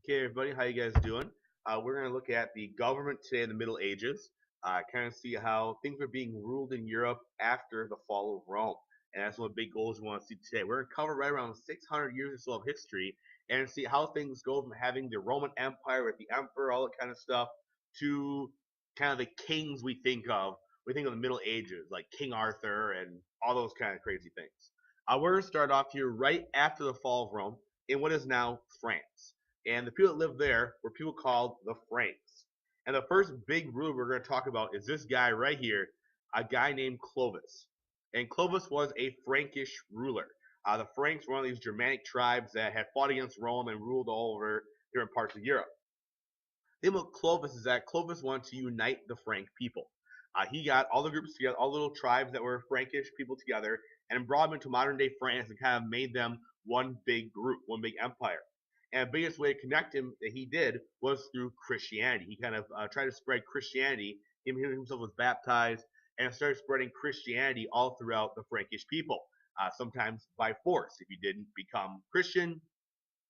Okay, everybody, how you guys doing? We're going to look at the government today in the Middle Ages, kind of see how things are being ruled in Europe after the fall of Rome. And that's one of the big goals we want to see today. We're going to cover right around 600 years or so of history and see how things go from having the Roman Empire with the emperor, all that kind of stuff, to kind of the kings we think of. We think of the Middle Ages, like King Arthur and all those kind of crazy things. We're going to start off here right after the fall of Rome in what is now France. And the people that lived there were people called the Franks. And the first big ruler we're going to talk about is this guy right here, a guy named Clovis. And Clovis was a Frankish ruler. The Franks were one of these Germanic tribes that had fought against Rome and ruled all over different parts of Europe. The thing about Clovis is that Clovis wanted to unite the Frank people. He got all the groups together, all the little tribes that were Frankish people together, and brought them into modern day France and kind of made them one big group, one big empire. And the biggest way to connect him that he did was through Christianity. He kind of tried to spread Christianity. He himself was baptized and started spreading Christianity all throughout the Frankish people, sometimes by force. If you didn't become Christian,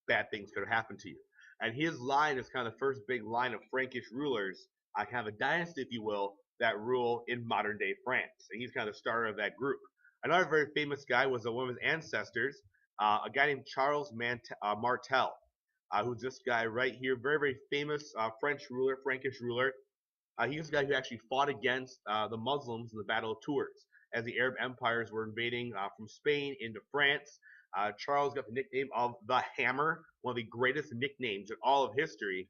bad things could have happened to you. And his line is kind of the first big line of Frankish rulers, kind of a dynasty, if you will, that rule in modern day France. And he's kind of the starter of that group. Another very famous guy was one of his ancestors, a guy named Charles Martel. Who's this guy right here, very, very famous Frankish ruler. He was the guy who actually fought against the Muslims in the Battle of Tours as the Arab empires were invading from Spain into France. Charles got the nickname of the Hammer, one of the greatest nicknames in all of history.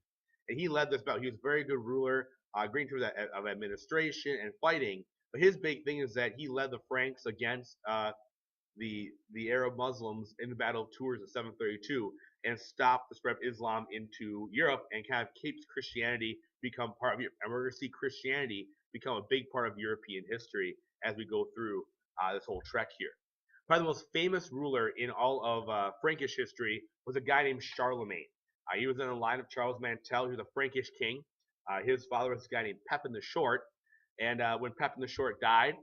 And he led this battle. He was a very good ruler, great in terms of administration and fighting. But his big thing is that he led the Franks against the Arab Muslims in the Battle of Tours in 732 and stopped the spread of Islam into Europe and kind of keeps Christianity become part of Europe. And we're going to see Christianity become a big part of European history as we go through this whole trek here. Probably the most famous ruler in all of Frankish history was a guy named Charlemagne. He was in the line of Charles Martel. He was a Frankish king. His father was a guy named Pepin the Short. And when Pepin the Short died,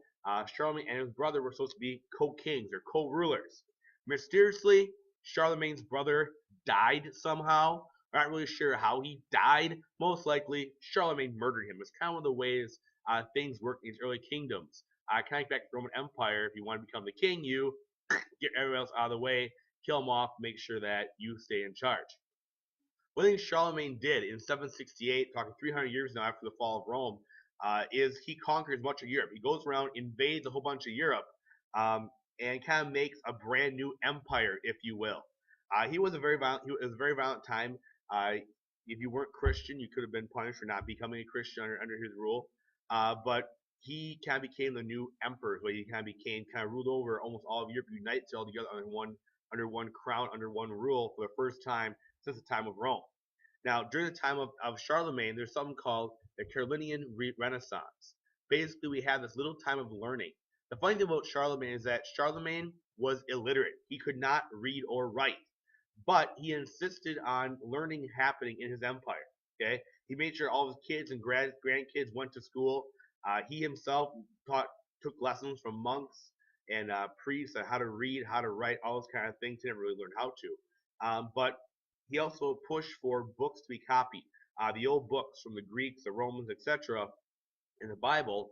Charlemagne and his brother were supposed to be co-kings or co-rulers. Mysteriously, Charlemagne's brother died somehow. We're not really sure how he died. Most likely, Charlemagne murdered him. It's kind of one of the ways things work in these early kingdoms. Kind of back to the Roman Empire, if you want to become the king, you get everyone else out of the way, kill them off, make sure that you stay in charge. One thing Charlemagne did in 768, talking 300 years now after the fall of Rome, is he conquers much of Europe. He goes around, invades a whole bunch of Europe, and kind of makes a brand new empire, if you will. It was a very violent time. If you weren't Christian, you could have been punished for not becoming a Christian under his rule. But he kind of became the new emperor, where he kind of ruled over almost all of Europe, unites it all together under one crown, under one rule for the first time since the time of Rome. Now, during the time of Charlemagne, there's something called the Carolinian Renaissance. Basically, we have this little time of learning. The funny thing about Charlemagne is that Charlemagne was illiterate. He could not read or write, but he insisted on learning happening in his empire. Okay, he made sure all of his kids and grandkids went to school. He himself took lessons from monks and priests on how to read, how to write, all those kind of things. He never really learned how to, but he also pushed for books to be copied. The old books from the Greeks, the Romans, etc., in the Bible,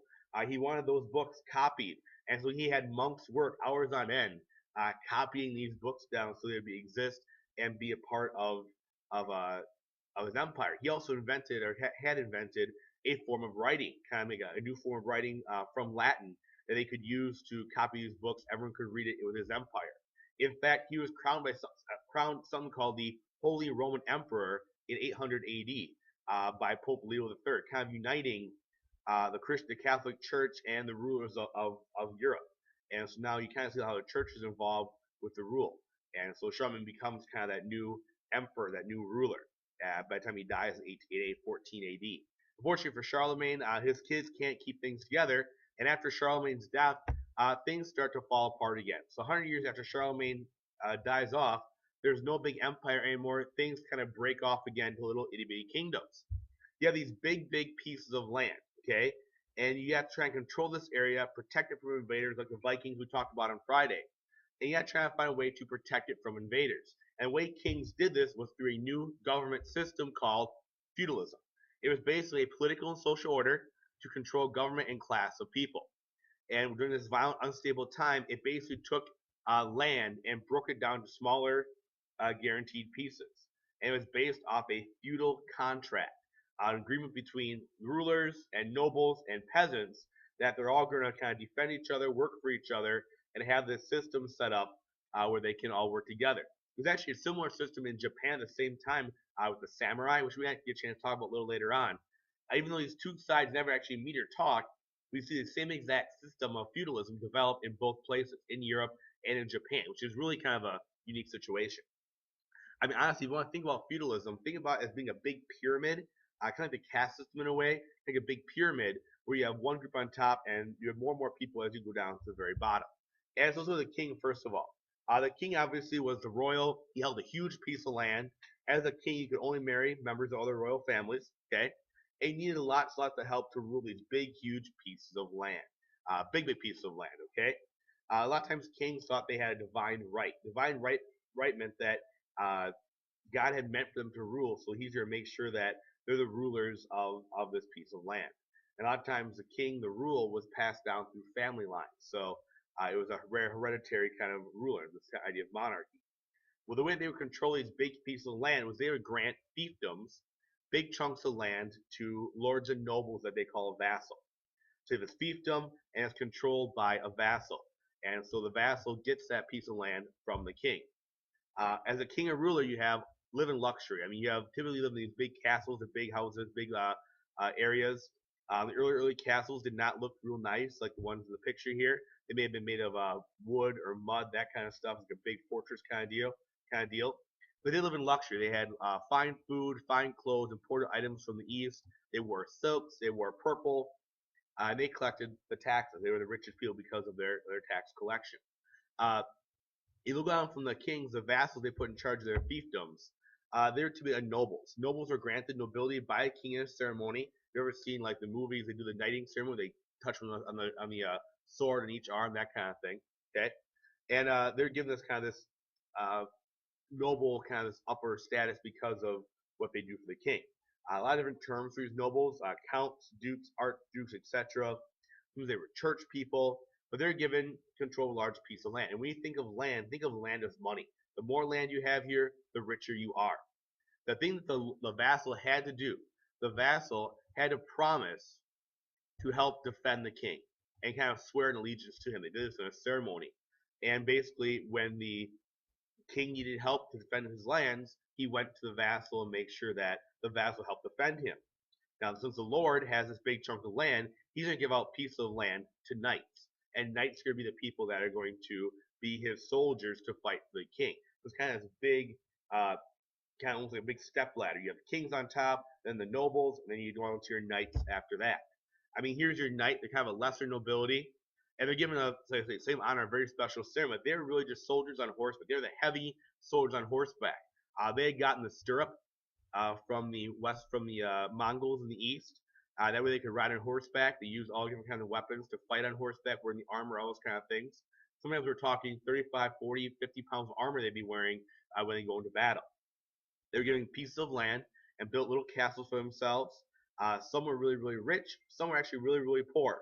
he wanted those books copied. And so he had monks work hours on end copying these books down so they'd exist and be a part of his empire. He also invented, or had invented, a form of writing, kind of make a new form of writing from Latin that they could use to copy these books. Everyone could read it with his empire. In fact, he was crowned something called the Holy Roman Emperor in 800 AD by Pope Leo III, kind of uniting the Catholic Church and the rulers of Europe. And so now you kind of see how the church is involved with the rule. And so Charlemagne becomes kind of that new emperor, that new ruler, by the time he dies in 14 AD. Unfortunately for Charlemagne, his kids can't keep things together. And after Charlemagne's death, things start to fall apart again. So 100 years after Charlemagne dies off, there's no big empire anymore. Things kind of break off again to little itty-bitty kingdoms. You have these big pieces of land, okay? And you have to try and control this area, protect it from invaders like the Vikings we talked about on Friday. And you have to try and find a way to protect it from invaders. And the way kings did this was through a new government system called feudalism. It was basically a political and social order to control government and class of people. And during this violent, unstable time, it basically took land and broke it down to smaller, guaranteed pieces. And it was based off a feudal contract, an agreement between rulers and nobles and peasants that they're all going to kind of defend each other, work for each other, and have this system set up where they can all work together. There's actually a similar system in Japan at the same time with the samurai, which we might get a chance to talk about a little later on. Even though these two sides never actually meet or talk, we see the same exact system of feudalism developed in both places, in Europe and in Japan, which is really kind of a unique situation. I mean, honestly, if you want to think about feudalism, think about it as being a big pyramid, kind of like the caste system in a way, like a big pyramid where you have one group on top and you have more and more people as you go down to the very bottom. And it's also the king, first of all. The king obviously was the royal. He held a huge piece of land. As a king, you could only marry members of other royal families. Okay, and he needed lots of help to rule these big, huge pieces of land. Big pieces of land. Okay, a lot of times kings thought they had a divine right. Divine right meant that God had meant for them to rule, so he's here to make sure that they're the rulers of this piece of land. And a lot of times the king, the rule was passed down through family lines. So it was a rare hereditary kind of ruler, this idea of monarchy. Well, the way they would control these big pieces of land was they would grant fiefdoms, big chunks of land, to lords and nobles that they call a vassal. So you have a fiefdom, and it's controlled by a vassal. And so the vassal gets that piece of land from the king. As a king or ruler, you have live in luxury. I mean, you have typically live in these big castles and big houses, big areas. The early castles did not look real nice, like the ones in the picture here. They may have been made of wood or mud, that kind of stuff, like a big fortress kind of deal. But they live in luxury. They had fine food, fine clothes, imported items from the east. They wore silks. They wore purple. And they collected the taxes. They were the richest people because of their tax collection. Uh, you look down from the kings, the vassals they put in charge of their fiefdoms. They were to be nobles. Nobles were granted nobility by a king in a ceremony. You ever seen like the movies? They do the knighting ceremony. They touch on the sword in each arm, that kind of thing. Okay, and they're given this kind of this noble kind of this upper status because of what they do for the king. A lot of different terms for these nobles: counts, dukes, archdukes, etc. They were church people, but they're given control of a large piece of land. And when you think of land as money. The more land you have here, the richer you are. The thing that the vassal had to do, the vassal had to promise to help defend the king and kind of swear an allegiance to him. They did this in a ceremony. And basically, when the king needed help to defend his lands, he went to the vassal and make sure that the vassal helped defend him. Now, since the Lord has this big chunk of land, he's going to give out pieces of land to knights. And knights are going to be the people that are going to be his soldiers to fight for the king. So it's kind of this big, kind of almost like a big step ladder. You have the kings on top, then the nobles, and then you go on to your knights after that. I mean, here's your knight. They're kind of a lesser nobility. And they're given a same honor, a very special ceremony. They're really just soldiers on horseback. They're the heavy soldiers on horseback. They had gotten the stirrup from the Mongols in the east. That way they could ride on horseback. They use all different kinds of weapons to fight on horseback, wearing the armor, all those kind of things. Sometimes we're talking 35, 40, 50 pounds of armor they'd be wearing when they go into battle. They were getting pieces of land and built little castles for themselves. Some were really, really rich. Some were actually really, really poor.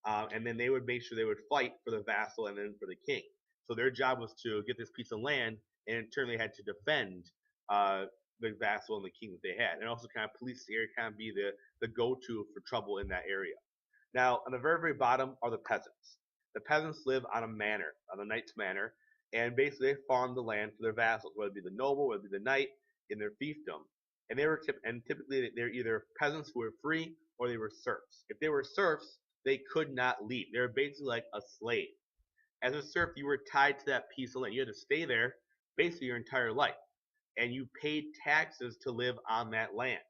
And then they would make sure they would fight for the vassal and then for the king. So their job was to get this piece of land, and in turn they had to defend the vassal and the king that they had, and also kind of police the area, kind of be the go-to for trouble in that area. Now, on the very, very bottom are the peasants. The peasants live on a manor, on a knight's manor, and basically they farm the land for their vassals, whether it be the noble, whether it be the knight, in their fiefdom. And typically they're either peasants who were free or they were serfs. If they were serfs, they could not leave. They were basically like a slave. As a serf, you were tied to that piece of land. You had to stay there basically your entire life. And you paid taxes to live on that land.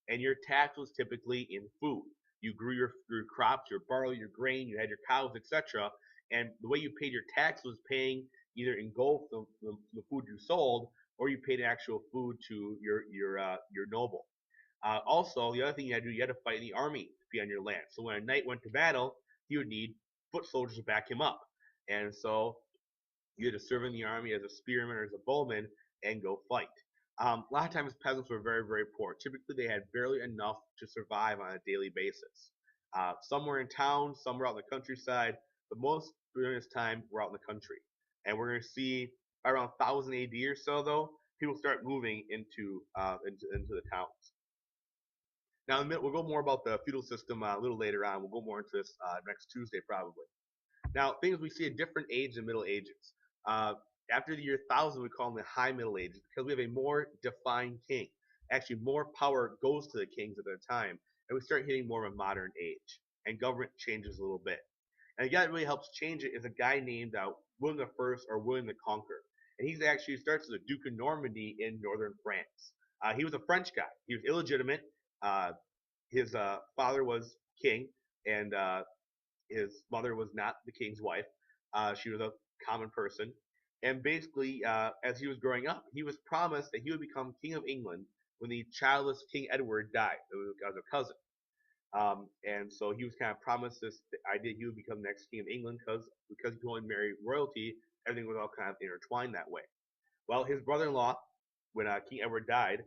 And your tax was typically in food. You grew your crops, your barley, your grain, you had your cows, etc. And the way you paid your tax was paying either in gold for the food you sold, or you paid actual food to your noble. Also, the other thing you had to do, you had to fight in the army to be on your land. So when a knight went to battle, he would need foot soldiers to back him up. And so you had to serve in the army as a spearman or as a bowman, and go fight. A lot of times peasants were very, very poor. Typically, they had barely enough to survive on a daily basis. Some were in town, some were out in the countryside, but most during this time were out in the country. And we're going to see around 1000 AD or so, though, people start moving into the towns. Now, we'll go more about the feudal system a little later on. We'll go more into this next Tuesday, probably. Now, things we see a different age in the Middle Ages. Uh, After the year 1000, we call them the High Middle Ages because we have a more defined king. Actually, more power goes to the kings at their time, and we start hitting more of a modern age, and government changes a little bit. And the guy that really helps change it is a guy named William the First or William the Conqueror, and he's actually starts as a Duke of Normandy in northern France. He was a French guy. He was illegitimate. Uh, his father was king, and his mother was not the king's wife. She was a common person. And basically, as he was growing up, he was promised that he would become king of England when the childless King Edward died. It was a cousin. And so he was kind of promised this idea he would become the next king of England because he could only marry royalty. Everything was all kind of intertwined that way. Well, his brother-in-law, when King Edward died,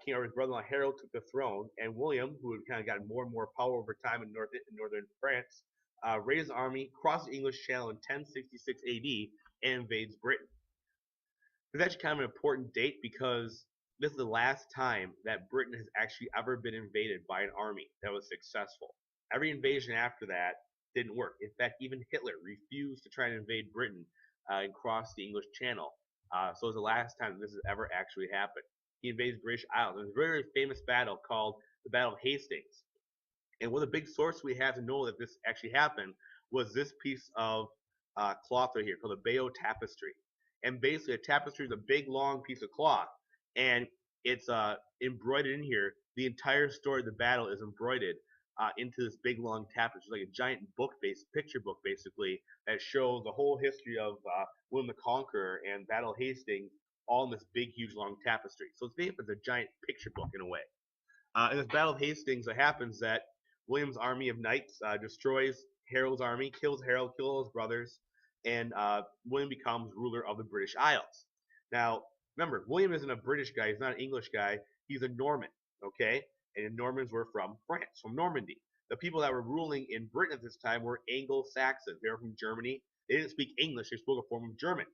King Edward's brother-in-law Harold took the throne, and William, who had kind of gotten more and more power over time in northern France, raised an army, crossed the English Channel in 1066 AD, and invades Britain. It's actually kind of an important date because this is the last time that Britain has actually ever been invaded by an army that was successful. Every invasion after that didn't work. In fact, even Hitler refused to try and invade Britain and cross the English Channel. So it was the last time this has ever actually happened. He invades British Isles. There's a very, very famous battle called the Battle of Hastings. And one of the big sources we have to know that this actually happened was this piece of cloth right here called the Bayeux Tapestry. And basically, a tapestry is a big, long piece of cloth, and it's embroidered in here. The entire story of the battle is embroidered into this big, long tapestry, like a giant picture book, basically, that shows the whole history of William the Conqueror and Battle of Hastings, all in this big, huge, long tapestry. So it's made as a giant picture book in a way. In this Battle of Hastings, it happens that William's army of knights destroys Harold's army, kills Harold, kills his brothers, and William becomes ruler of the British Isles. Now, remember, William isn't a British guy. He's not an English guy. He's a Norman, okay? And the Normans were from France, from Normandy. The people that were ruling in Britain at this time were Anglo-Saxons. They were from Germany. They didn't speak English. They spoke a form of German.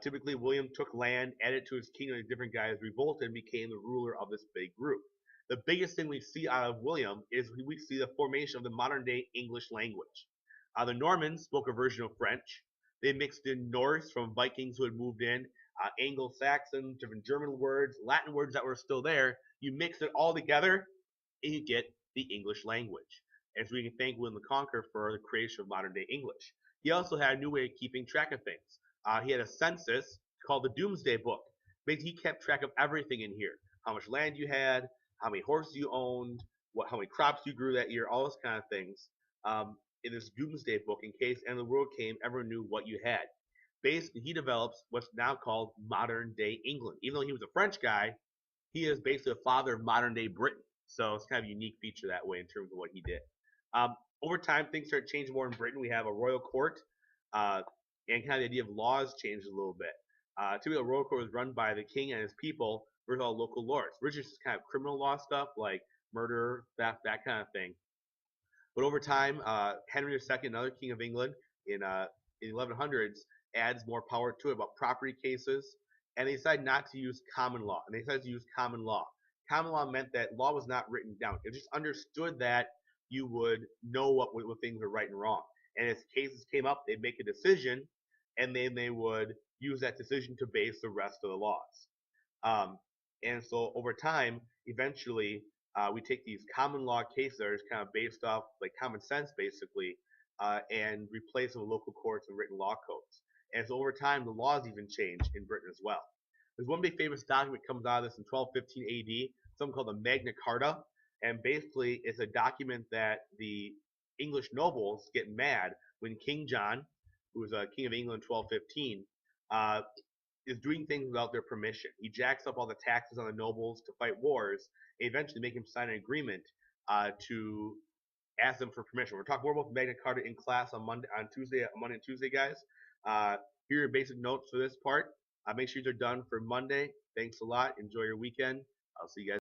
Typically, William took land, added to his kingdom, and different guys revolted and became the ruler of this big group. The biggest thing we see out of William is we see the formation of the modern-day English language. The Normans spoke a version of French. They mixed in Norse from Vikings who had moved in, Anglo-Saxon, different German words, Latin words that were still there. You mix it all together, and you get the English language. And so we can thank William the Conqueror for the creation of modern-day English. He also had a new way of keeping track of things. He had a census called the Doomsday Book. Basically, he kept track of everything in here. How much land you had, how many horses you owned, how many crops you grew that year, all those kind of things. In this Doomsday Book, in case the end of the world came, everyone knew what you had. Basically, he develops what's now called modern-day England. Even though he was a French guy, he is basically the father of modern-day Britain. So it's kind of a unique feature that way in terms of what he did. Over time, things start changing more in Britain. We have a royal court, and kind of the idea of laws changed a little bit. Typically, a royal court was run by the king and his people versus all local lords. Originally, just kind of criminal law stuff like murder, theft, that kind of thing. But over time, Henry II, another king of England, in the 1100s, adds more power to it about property cases, and they decided not to use common law, and they decided to use common law. Common law meant that law was not written down. It just understood that you would know what things were right and wrong. And as cases came up, they'd make a decision, and then they would use that decision to base the rest of the laws. And so over time, eventually, we take these common law cases that are just kind of based off like common sense, basically, and replace them with local courts and written law codes. And so over time, the laws even change in Britain as well. There's one big famous document that comes out of this in 1215 AD, something called the Magna Carta, and basically it's a document that the English nobles get mad when King John, who was a king of England in 1215, is doing things without their permission. He jacks up all the taxes on the nobles to fight wars, and eventually make him sign an agreement to ask them for permission. We're talking more about Magna Carta in class on Monday and Tuesday, guys. Here are your basic notes for this part. Make sure they're done for Monday. Thanks a lot. Enjoy your weekend. I'll see you guys.